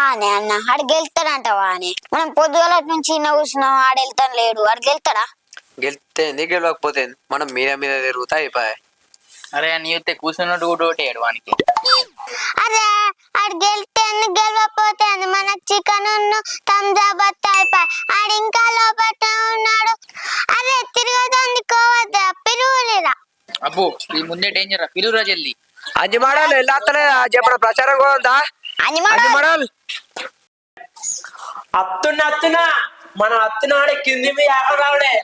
అనే అన్న ఆడు గెలుతాడంటవా అని మనం పొద్దుగల నుంచి కూర్చున్నాం ఆడు వెళ్తాను లేడు ఆడు గెలుతాడా? గెలిస్తే ఎందుకు గెలవకపోతే మనం మీద తిరుగుతా అయిపోయాయి. అరే నీ వస్తే కూర్చున్నట్టు కూడా ఓటేయడు వానికి. అరే ఆడు గెలిస్తే ఎందుకు గెలవకపోతే మనకు చికెన్ తంజాబత్ అయిపోయి ఆడు ఇంకా లోపల ఉన్నాడు. అరే తిరుగుతుంది కోవద్దా పిలువులేరా? అబ్బో ఈ ముందే డేంజర్ రా, పిలువురా జల్ది. అంజి మోడల్ వెళ్ళాస్తలేదా చెప్పడం ప్రచారం కోదా అంజి మోడల్ అత్తున్నా మనం అత్తున్నాడే కింది మీద రావడే.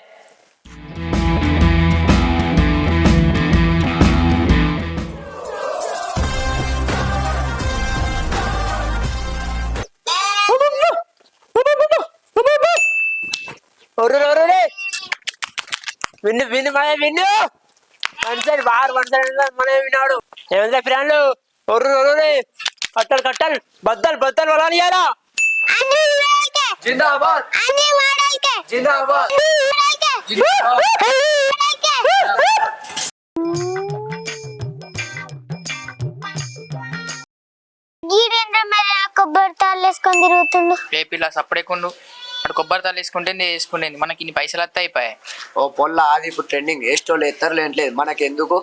విన్ను విన్ను వన్సైడ్ బాగా వన్సైడ్ మనమే విన్నాడు. ఏమంటే ఫ్రెండ్లు కట్టలు బద్దలు వలాలియారా. జిందాబాద్ జిందాబాద్ కొబ్బరి తాళ్ళు వేసుకొని తిరుగుతుండు. రేపు సప్పుడేకుండు అటు కొబ్బరి తాళ్ళు వేసుకుంటే వేసుకునేది మనకి ఇన్ని పైసలు వస్తే అయిపోయాయి. ఓ పొల్ల అది ఇప్పుడు ట్రెండింగ్ వేస్టోళ్ళు ఎత్తరలేంట్లేదు మనకెందుకు.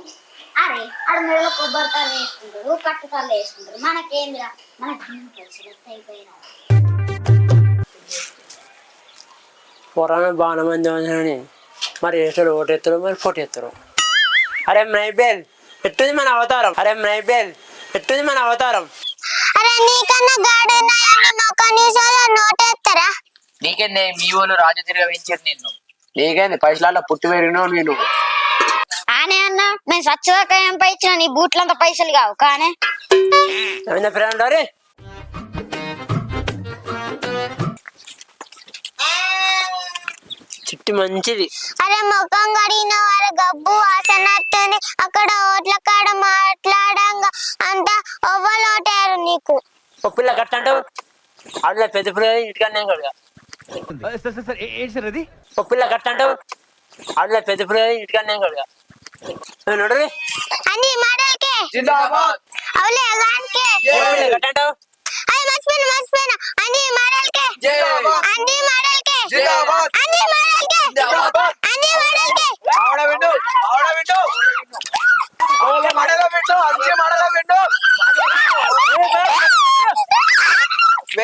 అరే ఆడు మెడలో కొబ్బరి తాళ్ళు వేసుకుంటారు కట్టు తాళ్ళు వేసుకుంటారు మనకేంద్రా మనకి అయిపోయినా పురాణ బాగా మంది అని మరి వేస్తాడు ఓటెత్తారు మరి ఫోటో ఎత్తారు. అరే మైబేల్ ఎట్టుంది మన అవతారం. అరే నీకన్నా గాడు నోటేస్తారా? నీకేందే మీ వాళ్ళు రాజు తిరిగి పెంచారు నిన్ను. నీకేంది పైసలలో పుట్టి పెరిగినావు నేను. ఆనే అన్న నేను సచ్చదాకా ఏం పై ఇచ్చిన నీ బూట్లంతా పైసలు కావు కానీ ఫ్రెండ్ అరే చిట్టి మంచిది. అరే ముఖం కడిగిన వారు గబ్బు వాసన వస్తుంది. అక్కడ ఓట్ల కాడ మాట్లాడంగా అంతా ఒవ్వలోటారు నీకు. ఒక పిల్ల కట్టంటావు అట్లా పెద్ద పిల్ల ఇటుకనే కడుగా. ఒక పిల్ల కట్టంటావు అట్లా పెద్ద పిల్ల ఇటుకనే కడుగా. నోడరి అన్ని మాటలకే అవులే గానికే కట్టంటావు అయ్యి మర్చిపోయినా అన్ని మాటలకే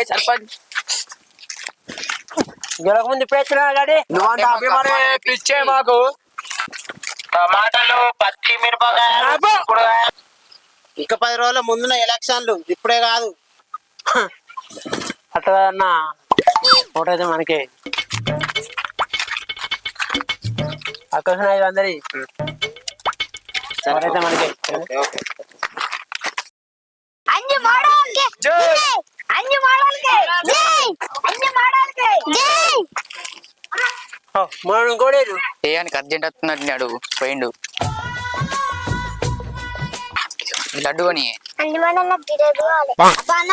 సర్పంచ్ గెలకముందు ఇప్పుడు వచ్చినా గాడి నువ్వంటే అభిమానం పిచ్చే మాకు. టమాటాలు పచ్చి మిరపకాయలు ఇంకా 10 రోజుల ముందున ఎలక్షన్లు ఇప్పుడే కాదు. అట్లా అన్న ఫోటో అయితే మనకి అక్కడ 500 అయితే మనకి కోడేరు ఏనికి అర్జెంట్ వస్తున్నట్టు అడుగు పోయిండు. లడ్డు కొని అబ్బా అన్న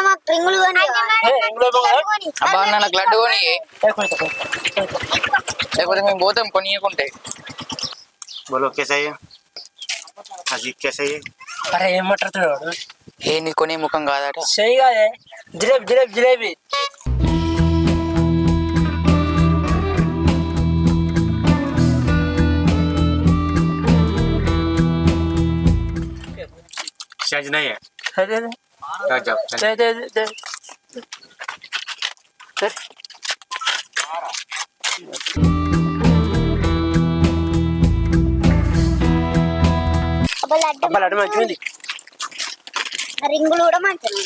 నాకు లడ్డు కొని లేకపోతే మేము పోతాం కొనియకుంటే. बोलो कैसा है अजीब कैसा है. అరే ఏం మాట్లాడుతున్నాడు ఏంది కొనే ముఖం కాదట. సही కాదే జిలేబీ शायद नहीं है. అదే जाओ లడ్డు మంచిగా ఉంది. రింగులు కూడా మంచిగా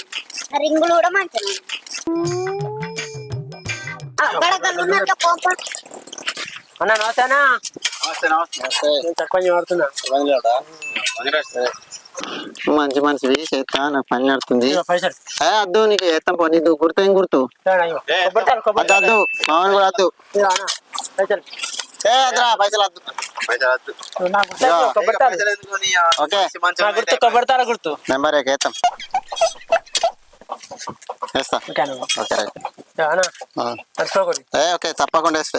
అన్న నమస్తేనా తక్కువ వాడుతున్నా. మంచి మంచిది చేస్తా నాకు పని నడుతుంది. పైసలు అద్దు నీకు చేస్తాం పని గుర్తు ఏం గుర్తు అద్దు మామూలు కూడా అద్దు పైసలు అద్దురా పైసలు అద్దు ఓకే గుర్తు కొబ్బరితాల గుర్తు నెంబర్ వేస్తాం వేస్తా ఓకే రైట్ ఓకే తప్పకుండా వేస్తే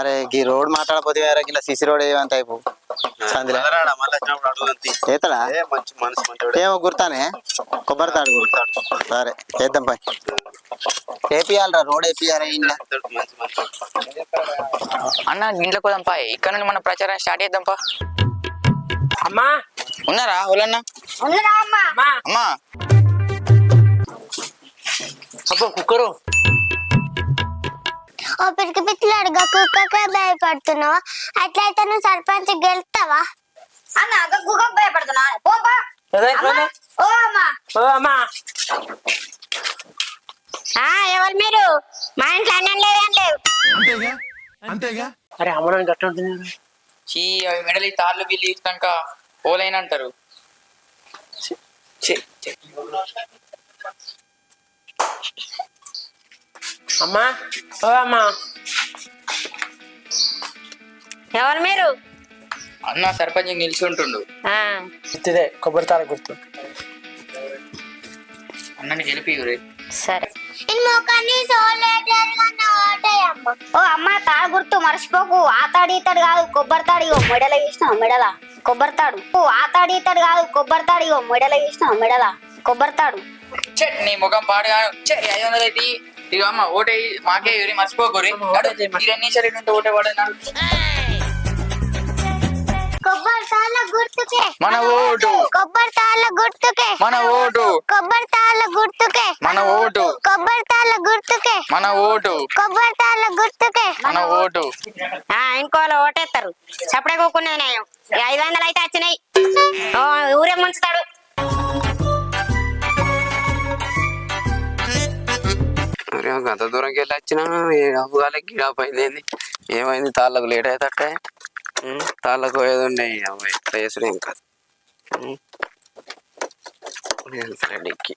అరే ఈ రోడ్ మాట్లాడపోతే వేరే ఇలా సిసి రోడ్ ఏమంత అయిపో సందిలే చేతడా ఏమో గుర్తానే కొబ్బరి తాడు గుర్తాడు సరే చేద్దాం పై వేపియాలరా రోడ్ వేపియాలి ఇంట్లో అన్న ఇంట్లోకి పోదాం పా ఇక్కడ నుండి మన ప్రచారం స్టార్ట్ చేద్దాం పా అమ్మా ఉన్నారా వాళ్ళన్న అమ్మా అమ్మా అబ్బో కుక్కరు ఓ పిరికి పిచ్చిలాడుగా కుక్కకే భయపడుతున్నావా అట్లయితే నువ్వు సర్పంచ్ గెలుస్తావా అన్న కుక్క భయపడుతున్నా పోపా ఓ అమ్మా ఓ అమ్మా ఎవరు మీరు మా ఇంట్లో అన్నం లేదేం లేవు అరే అమ్మ నాకు గట్ట ఉంటుంది చీ అవి మెడలి తాళ్ళు వీళ్ళు ఇస్తాక పోలైన అంటారు అమ్మా ఓ అమ్మా ఎవరు మీరు అన్న సర్పంచ్ నిలిచి ఉంటుండు గుర్తుదే కొబ్బరి తాడు గుర్తు అన్నని గెలిపి సరే నేను మొక్కని సోలేటర్గా ఓటేయమ్మ ఓ అమ్మ తాడు గుర్తు మర్చిపోకు ఆ తాడు ఈ తాడు కాదు కొబ్బరి తాడు ఇగో మెడల వేసినావు మెడల కొబ్బరి తాడు ఆ తాడు ఈ తాడు కాదు కొబ్బరి తాడు ఇగో మెడల వేసినావు మెడల కొబ్బరి తాడు నీ ముఖం పాడుగాను 500 అయితే ఇక అమ్మ ఓటే మాకే ఎవరి మర్చిపోకూరి ఓటే పడన్నాడు కొబ్బరి తాళ్ళ గుర్తుకే మన ఓటు కొబ్బరి తాళ్ళ గుర్తుకే మన ఓటు కొబ్బరి తాళ్ళ గుర్తుకే మన ఓటు కొబ్బరి తాళ్ళ గుర్తుకే మన ఓటు కొబ్బరి తాళ్ళ గుర్తుకే మన ఓటు ఇంకోళ్ళు ఓటేస్తారు చప్పుడే కూకున్నాయి నేను 500 అయితే వచ్చినాయి ఊరే ముంచుతాడు గంత దూరంకి వెళ్ళి వచ్చినా అవ్వగాలి గిడాప్ అయింది ఏమైంది తాళ్ళకు లేట్ అయితే తాళ్ళకు ఏదో ఉన్నాయి ఎట్లా చేసుడు ఏం కాదు రెడ్డికి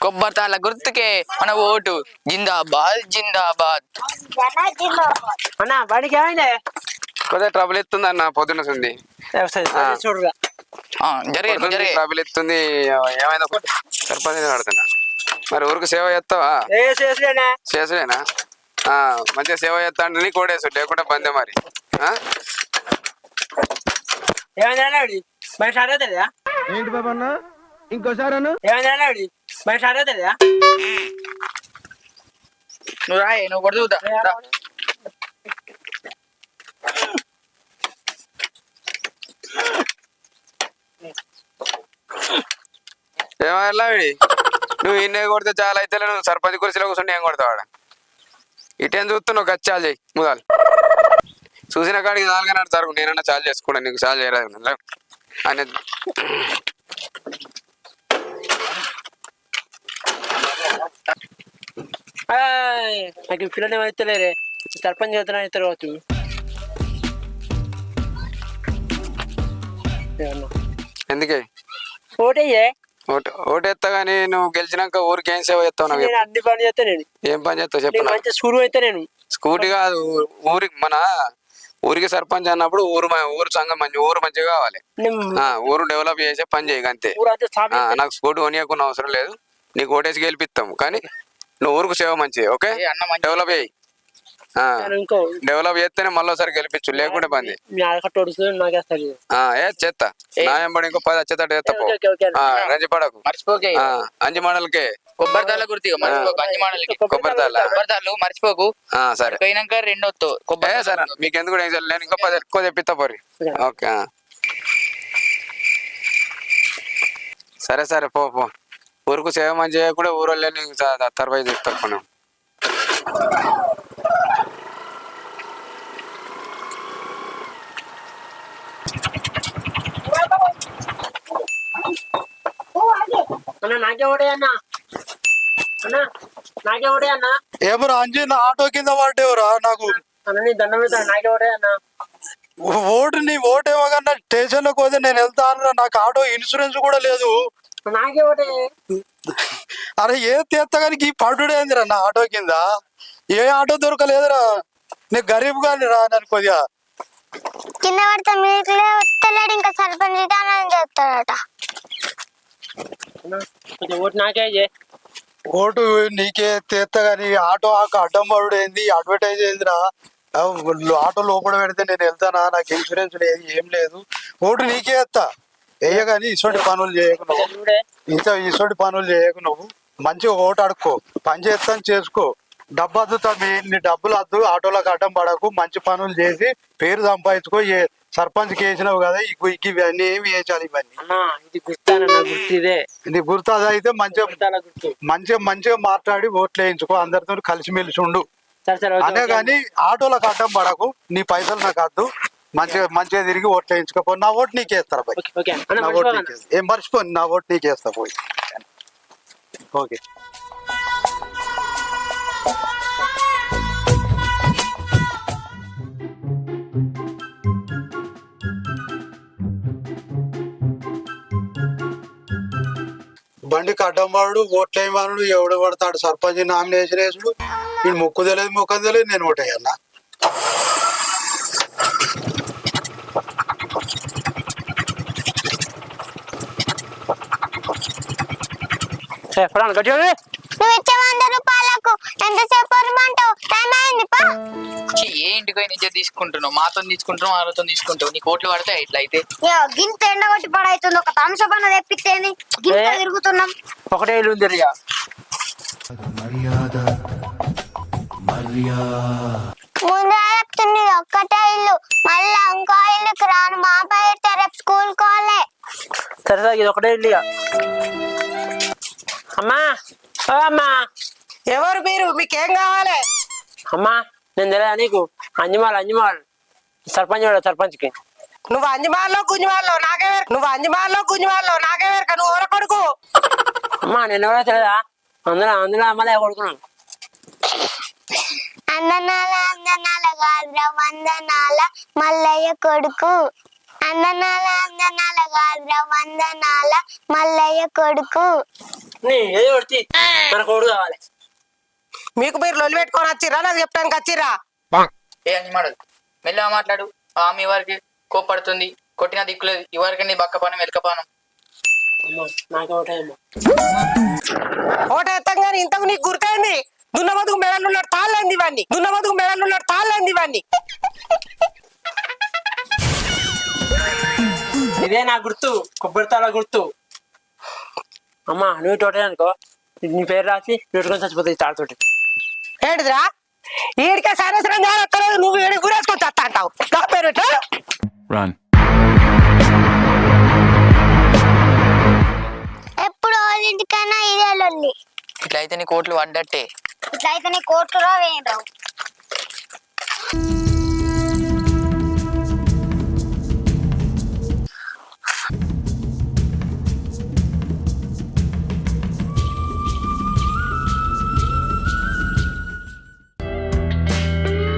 కొబ్బరి తాళ్ళ గుర్తుకే మన ఓటు జిందాబాద్ జిందాబాద్ అన్నా వాడికి ఏమైందే కొద్దిగా ట్రబుల్ ఎత్తుంది అన్న పొద్దున్న ఉంది చూడరా జరిగే ట్రబుల్ ఎత్తుంది ఏమైందో సర్పంచ్ ఆడుతున్నా మరి ఊరికి సేవ చేస్తావా చేసుడేనా మంచిగా సేవ చేస్తా అంటే నీకు ఓడేసు లేకుంటే బందే మరి ఏంటి బాబా అన్న ఇంకోసారి నువ్వు రాయే నువ్వు కొడుతుతా ఏమన్నా నువ్వు ఇన్నే కొడితే చాలా అయితే నువ్వు సర్పంచ్ కుర్చీలో కూర్చుంటే ఏం కొడతావాడ ఇటేం చూస్తున్నావు గచ్చాలు చేయి ముదాలు చూసిన కాడికి నాలుగా నడుతారు నేనన్నా చాలు చేసుకున్నా నీకు చాలు చేయరాదు అనేది నాకు పిల్లలు ఏమైతలేరే సర్పంచ్ అవుతున్నా అవుతారు కావచ్చు ఎందుకే ఓటయ్యే ఓటేస్తా గానీ నువ్వు గెలిచినాక ఊరికి ఏం సేవ చేస్తావు నాకు నేను అన్ని పని చేస్తా నేను ఏం పని చేస్తావు చెప్పు నాకు. మంచి స్కూల్ అయితే నేను స్కూటీ కాదు ఊరికి మన ఊరికి సర్పంచ్ అన్నప్పుడు ఊరు సంఘం ఊరు మంచిగా కావాలి ఊరు డెవలప్ చేసే పని చేయక అంతే ఊరంతా స్టార్ట్ నాకు స్కూటీ కొనియకున్న అవసరం లేదు నీకు ఓటేసి గెలిపిస్తాము కానీ నువ్వు ఊరికి సేవ మంచి ఓకే అన్న మంచి డెవలప్ చేయి ఇంకో డెవలప్ చేస్తేనే మళ్ళీ ఒకసారి గెలిపించు లేకుంటే బంది మీ ఆడకట్టు వస్తుంది నాకేస్తారు ఏ చేస్తా నా ఎంబడి ఇంకో 10 వచ్చేటట్టు చేస్తా పో రంజి పడకు మర్చిపోకే అంజి మోడల్కే కొబ్బరి తాళ్ళ గుర్తు మర్చిపోకు అన్ని మాటలకి కొబ్బరి తాళ్ళ కొబ్బరి తాళ్ళు మర్చిపోకు సరే పోయినాక రెండొత్తు కొబ్బరి సరే మీకు ఎందుకు నేను ఇంకో 10 ఎక్కువ తెప్పిస్తా పోరి ఓకే సరే సరే పో పో ఊరుకు సేవ మంచి చేయకుండా ఊరోళ్ళే తర్వాత తీసుకున్నాం అన్న నాకే ఓడే అన్న అన్న నాకే ఓడే అన్న ఏమరా అంజీ నా ఆటో కింద పడ్డేవరా నాకు అన్న నీ దండం పెడతాను నాకే ఓడే అన్న నీ ఓటేమో కన్నా స్టేషన్ లోకి పోతే నేను వెళ్తాను నాకు ఆటో ఇన్సూరెన్స్ కూడా లేదు నాకే ఓడే అరే ఏ తీత్తగానికి ఈ పడుడేందిరా నా ఆటో కింద ఏ ఆటో దొరకలేదురా నీకు గరీబ్ గాని రా నన్ను కొద్దిగా కింద పడితే మీకు వస్తలేడు ఇంకా సర్పంచ్ చేస్తాడట కొంచెం ఓటు నాకే ఓటు నీకే తెస్తా కానీ ఆటో అడ్డం పడుడు ఏంది, అడ్వర్టైజ్ ఏందిరా? ఆటో లోపల పెడితే నేను వెళ్తానా? నాకు ఇన్సూరెన్స్ లేదు, ఏం లేదు. ఓటు నీకే వేస్తా, వేయగాని ఇటువంటి పనులు చేయకు నువ్వు. ఇటువంటి పనులు చేయకు నువ్వు. మంచిగా ఓటు అడుక్కో, పని చేస్తాను చేసుకో. డబ్బు వద్దు నీ డబ్బులు వద్దు, ఆటోలకు అడ్డం పడకు, మంచి పనులు చేసి పేరు సంపాదించుకో. సర్పంచ్కి వేసినావు కదా, ఇవన్నీ ఏమి వేయించాలి? ఇవన్నీ ఇది గుర్తానన్నా, గుర్తిదే. ఇది గుర్తు. అది అయితే మంచిగా మాట్లాడి ఓట్లు వేయించుకో, అందరితో కలిసిమెలిసి ఉండు. అనే కానీ ఆటోలకు అడ్డం పడకు, నీ పైసలు నాకు వద్దు, మంచిగా తిరిగి ఓట్లు వేయించుకోపో. నా ఓటు నీకేస్తారు పోయి, నా ఓటు నీకేస్తా. ఏం మర్చిపోను, నా ఓటు నీకేస్తా పోయి. ఓకే. బండికి అడ్డం వాడు ఓట్లు వేయమనుడు, ఎవడు పడతాడు సర్పంచ్ నామినేషన్ వేసుడు. వీడు ముక్కు తెలియదు ముఖం తెలియదు, నేను ఓటేయన్నా. నువ్వు ఇచ్చే 100 రూపాయలకు ఎంతసేపు వరమంటావు? టైం అయింది పా. ఏ ఇంటికి పోయి నిజం తీసుకుంటున్నావు? మాతో తీసుకుంటున్నావు, వాళ్ళతో తీసుకుంటావు. నీకు ఓట్లు పడతాయి ఇట్లా అయితే. గింత ఎండగొట్టి పడైతుంది, ఒక థమ్స్అప్ అన్న తెప్పిస్తేని గింత తిరుగుతున్నాం. ఒకటే ఇల్లు ఉంది ఇక. ముందు చెప్తుంది ఒక్కటే ఇల్లు, మళ్ళీ ఇంకో ఇల్లుకి రాను. మా పై రేపు స్కూల్ కోలే. సరే ఇది ఒకటే ఇల్లు ఇక. అమ్మా, ఓ అమ్మా. ఎవరు మీరు? మీకేం కావాలి? అమ్మా, నేను తెలియదా నీకు? అంజమాల్ సర్పంచ్కి. నువ్వు అంజమాల్లో గుంజమాల్లో నాకేవేరక నువ్వు ఎవరు కొడుకు? అమ్మా, నేను ఎవరో తెలియదా? అందులో అమ్మలే కొడుకున్నాను. అందనాల కాదురా వందనాల మల్లయ్య కొడుకు. అందనాల కాదురా వందనాల మల్లయ్య కొడుకు. ఏదో కొడుతీ, మన కొడుకు కావాలి. మీకు మీరు లొల్లి పెట్టుకొని వచ్చిర్రా? నాకు చెప్పడానికి వచ్చిర్రా? ఏ అని మాడదు, మెల్లగా మాట్లాడు. ఆమె వారికి కోపడుతుంది, కొట్టిన దిక్కులేదు. ఇవరికి నీ బక్కపానం వెతకపానం. నాకు ఓటేయమ్మా. ఓటేస్తాం కానీ ఇంతకు నీకు గుర్తయింది? దున్నబతుకు మెడలు ఉన్నాడు తాళ్ళంది ఇవన్నీ. ఇదే నా గుర్తు, కొబ్బరితాల గుర్తు. అమ్మా, నువ్వు తోటే అనుకో, నీ పేరు రాసి పెట్టుకొని చచ్చిపోతాయి తాడుతోటి. ఏంటిదిరా? ఈడికే సాయంత్రం జాగ్రత్తలేదు, నువ్వు ఏడి గురేసుకొని చస్తా అంటావు. నా పేరు ఎప్పుడు వాళ్ళింటికైనా ఇదే లొల్లి. ఇట్లయితే నీ కోట్లు పడ్డట్టే. ఇట్లయితే నీ కోర్టులో వేయరావు.